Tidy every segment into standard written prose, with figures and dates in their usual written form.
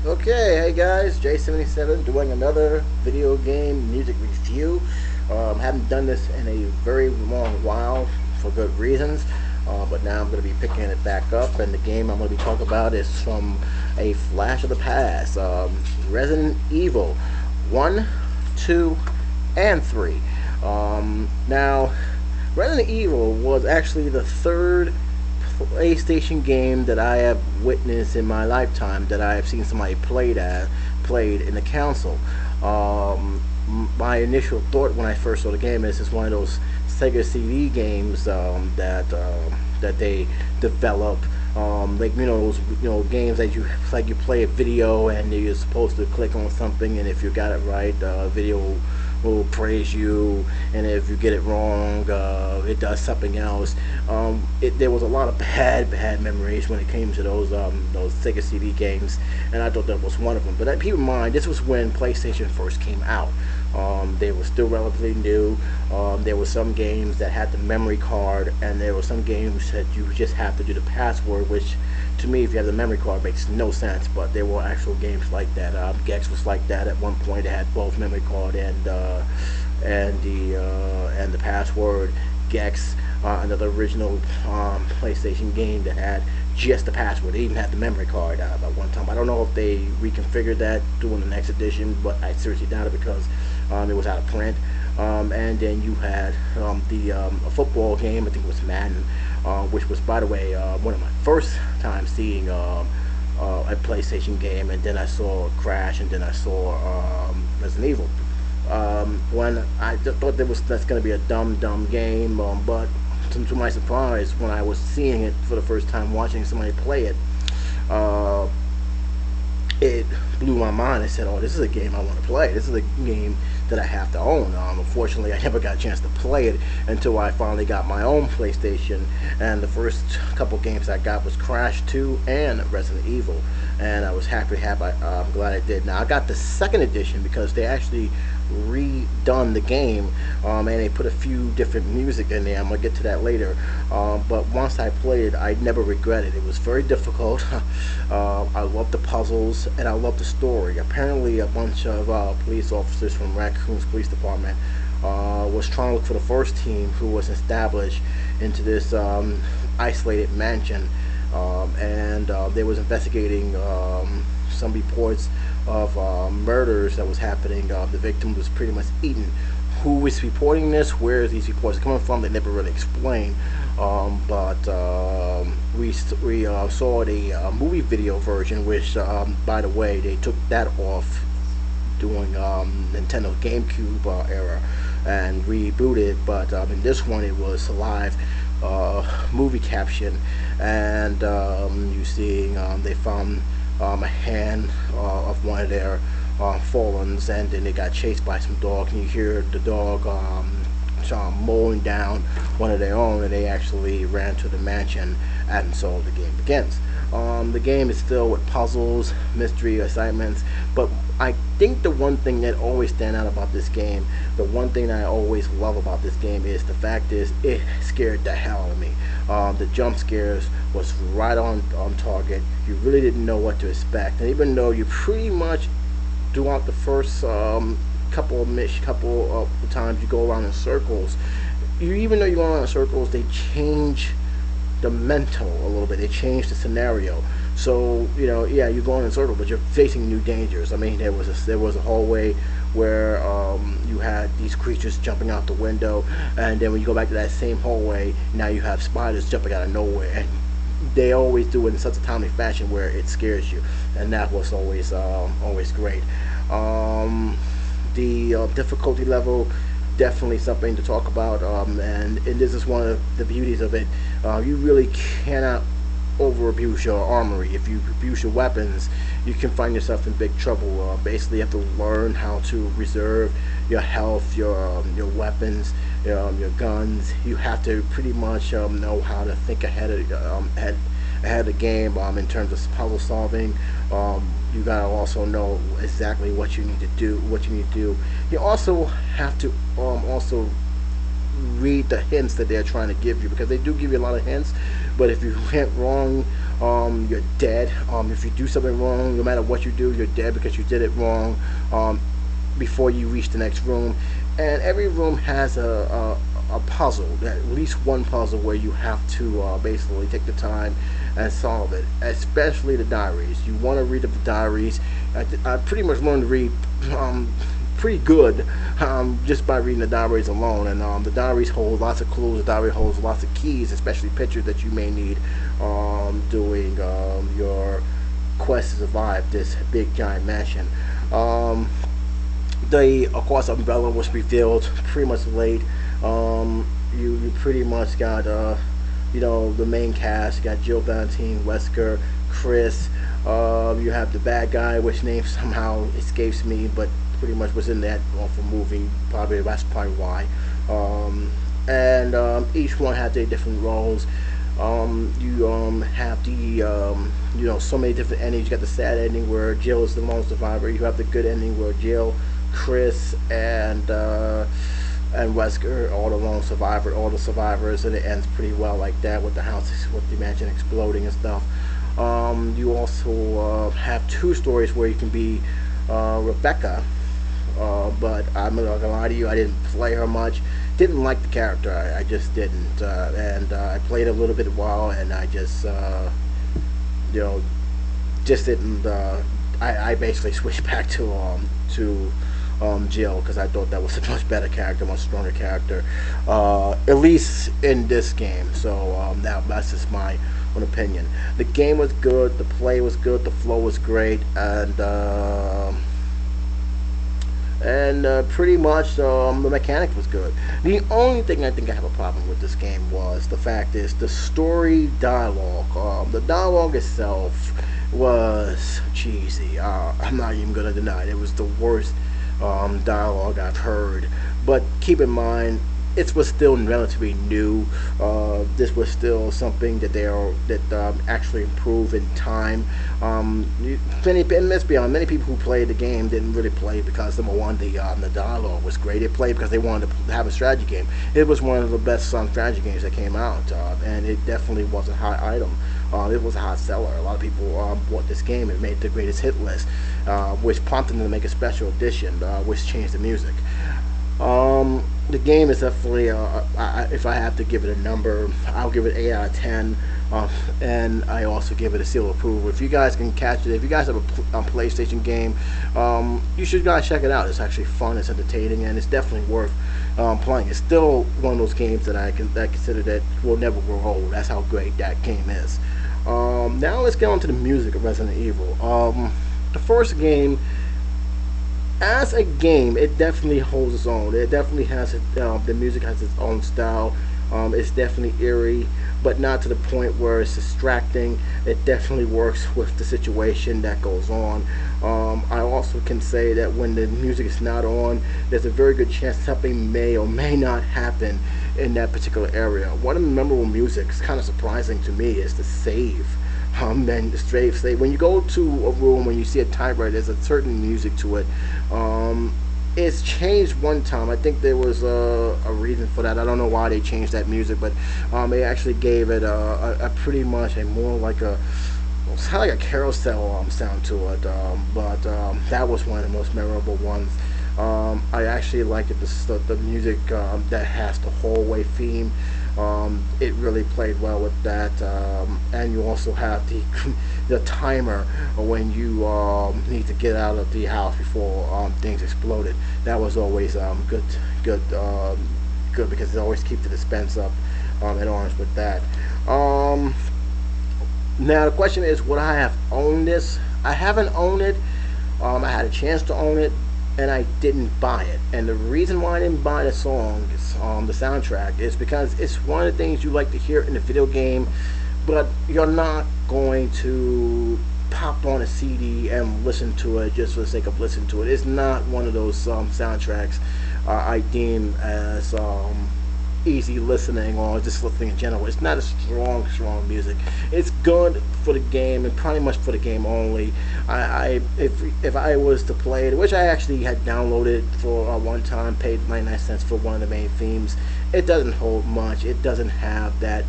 Okay, hey guys, J77 doing another video game music review. Haven't done this in a very long while for good reasons, but now I'm going to be picking it back up. And the game I'm going to be talking about is from a flash of the past, Resident Evil 1, 2, and 3. Now, Resident Evil was actually the third PlayStation game that I have witnessed in my lifetime that I have seen somebody played in the console. My initial thought when I first saw the game is it's one of those Sega CD games that they develop. Like those games that you play a video and you're supposed to click on something, and if you got it right, video will praise you, and if you get it wrong, it does something else. There was a lot of bad memories when it came to those Sega CD games, and I thought that was one of them. But keep in mind, this was when PlayStation first came out. They were still relatively new. There were some games that had the memory card, and there were some games that you just have to do the password, which to me, if you have the memory card, makes no sense. But there were actual games like that. Gex was like that at one point. It had both memory card and the password. Gex, another original PlayStation game that had just the password. They even had the memory card at one time. I don't know if they reconfigured that during the next edition, but I seriously doubt it because it was out of print. And then you had a football game. I think it was Madden, which was, by the way, one of my first times seeing a PlayStation game. And then I saw Crash, and then I saw Resident Evil. When I thought that's going to be a dumb game, but to my surprise, when I was seeing it for the first time, watching somebody play it, it blew my mind. I said, "Oh, this is a game I want to play. This is a game that I have to own." Unfortunately, I never got a chance to play it until I finally got my own PlayStation, and the first couple games I got was Crash 2 and Resident Evil, and I was happy. I'm glad I did. Now I got the second edition because they actually redone the game, and they put a few different music in there. I'm gonna get to that later, but once I played it, I never regretted it. It was very difficult. I love the puzzles, and I love the story. Apparently a bunch of police officers from Raccoon's police department was trying to look for the first team who was established into this isolated mansion, and they was investigating some reports of murders that was happening. The victim was pretty much eaten. Who is reporting this? Where is these reports coming from? They never really explained. But we saw the movie video version, which, by the way, they took that off doing Nintendo GameCube era and rebooted. But in this one, it was a live movie caption, and you see they found a hand of one of their fallens, and then they got chased by some dogs, and you hear the dog mowing down one of their own, and they actually ran to the mansion, and so the game begins. The game is filled with puzzles, mystery, assignments, but I think the one thing that always stands out about this game, the one thing that I always love about this game, is the fact is it scared the hell out of me. The jump scares was right on target. You really didn't know what to expect, and even though you pretty much throughout the first couple of times you go around in circles, even though you go around in circles, they change the mental a little bit. They change the scenario. So yeah, you're going in circles, but you're facing new dangers. I mean, there was a hallway where you had these creatures jumping out the window, and then when you go back to that same hallway, now you have spiders jumping out of nowhere, and they always do it in such a timely fashion where it scares you, and that was always great. The difficulty level, definitely something to talk about, and this is one of the beauties of it. You really cannot over abuse your armory. If you abuse your weapons, you can find yourself in big trouble. Basically, you have to learn how to reserve your health, your weapons, your guns. You have to pretty much know how to think ahead of the game in terms of puzzle solving. You gotta also know exactly what you need to do. You also have to also read the hints that they're trying to give you, because they do give you a lot of hints. But if you hit wrong, you're dead. If you do something wrong, no matter what you do, you're dead because you did it wrong before you reach the next room. And every room has a puzzle, at least one puzzle where you have to basically take the time and solve it, especially the diaries. You want to read up the diaries. I pretty much learned to read pretty good just by reading the diaries alone. And the diaries hold lots of clues. The diary holds lots of keys, especially pictures that you may need doing your quest to survive this big giant mansion. Of course, Umbrella was revealed pretty much late. You pretty much got the main cast. You got Jill Valentine, Wesker, Chris. You have the bad guy, which name somehow escapes me, but pretty much was in that awful movie. That's probably why. And each one had their different roles. You have the so many different endings. You got the sad ending where Jill is the lone survivor. You have the good ending where Jill, Chris, and Wesker, all the lone survivor, all the survivors, and it ends pretty well like that with the house, with the mansion exploding and stuff. You also have two stories where you can be Rebecca, but I'm not gonna lie to you, I didn't play her much. Didn't like the character, I just didn't, and I played a little bit while, and I just just didn't. I basically switched back to Jill, because I thought that was a much better character, much stronger character, at least in this game. So that's just my own opinion. The game was good, the play was good, the flow was great, and pretty much the mechanic was good. The only thing I think I have a problem with this game was the fact is the story dialogue. The dialogue itself was cheesy. I'm not even gonna deny it. It was the worst dialogue I've heard. But keep in mind, it was still relatively new. This was still something that actually improved in time. And let's be honest, many people who played the game didn't really play because, number one, the dialogue was great. They played because they wanted to have a strategy game. It was one of the best strategy games that came out, and it definitely was a high item. It was a hot seller. A lot of people bought this game. It made the greatest hit list, which prompted them to make a special edition, which changed the music. The game is definitely, if I have to give it a number, I'll give it 8 out of 10, and I also give it a seal of approval. If you guys can catch it, if you guys have a PlayStation game, you should guys check it out. It's actually fun, it's entertaining, and it's definitely worth playing. It's still one of those games that I consider that will never grow old. That's how great that game is. Now let's get on to the music of Resident Evil. The first game, as a game, it definitely holds its own. It definitely has the music has its own style. It's definitely eerie, but not to the point where it's distracting. It definitely works with the situation that goes on. I also can say that when the music is not on, there's a very good chance something may or may not happen in that particular area. One of the memorable music, is kind of surprising to me, is the save. And the save. When you go to a room, when you see a typewriter, there's a certain music to it. It's changed one time. I think there was a reason for that. I don't know why they changed that music, but they actually gave it a pretty much a more like it's kind of like a carousel sound to it. But that was one of the most memorable ones. I actually liked it. The music that has the hallway theme. It really played well with that, and you also have the timer when you need to get out of the house before things exploded. That was always good because it always keeps the suspense up in orange with that. Now the question is, would I have owned this? I haven't owned it. I had a chance to own it, and I didn't buy it. And the reason why I didn't buy the song, the soundtrack, is because it's one of the things you like to hear in a video game, but you're not going to pop on a CD and listen to it just for the sake of listening to it. It's not one of those soundtracks I deem as easy listening or just listening in general. It's not a strong music. It's good for the game and pretty much for the game only. If I was to play it, which I actually had downloaded for one time, paid 99 cents for one of the main themes, it doesn't hold much. It doesn't have that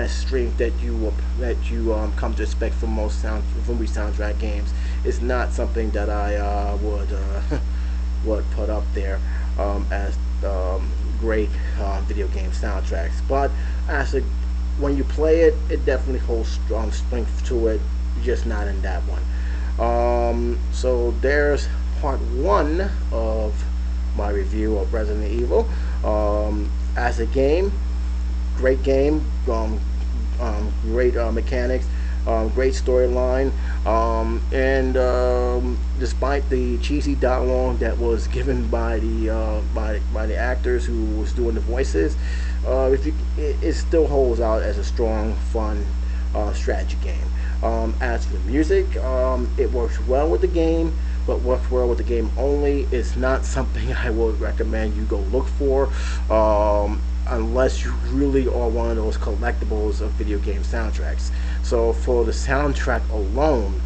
strength that you come to expect from most movie soundtrack games. It's not something that I would put up there as great video game soundtracks. But when you play it, it definitely holds strong strength to it, just not in that one. So there's part one of my review of Resident Evil. As a game, great game, great mechanics, great storyline, and despite the cheesy dialogue that was given by the actors who was doing the voices, it still holds out as a strong, fun strategy game. As for the music, it works well with the game, but works well with the game only. It's not something I would recommend you go look for, unless you really are one of those collectibles of video game soundtracks. So for the soundtrack alone,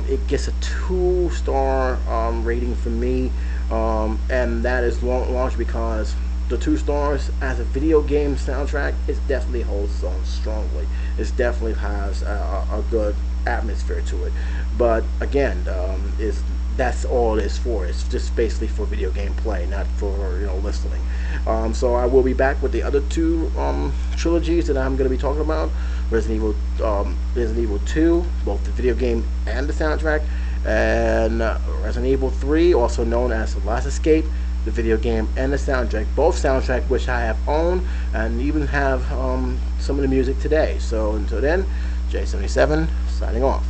it gets a 2-star rating from me, and that is largely because the 2 stars as a video game soundtrack, it definitely holds on strongly. It definitely has a good atmosphere to it. But again, that's all it is for. It's just basically for video game play, not for listening. So I will be back with the other 2 trilogies that I'm going to be talking about: Resident Evil 2, both the video game and the soundtrack, and Resident Evil 3, also known as The Last Escape, the video game and the soundtrack. Both soundtrack which I have owned and even have some of the music today. So until then, J77 signing off.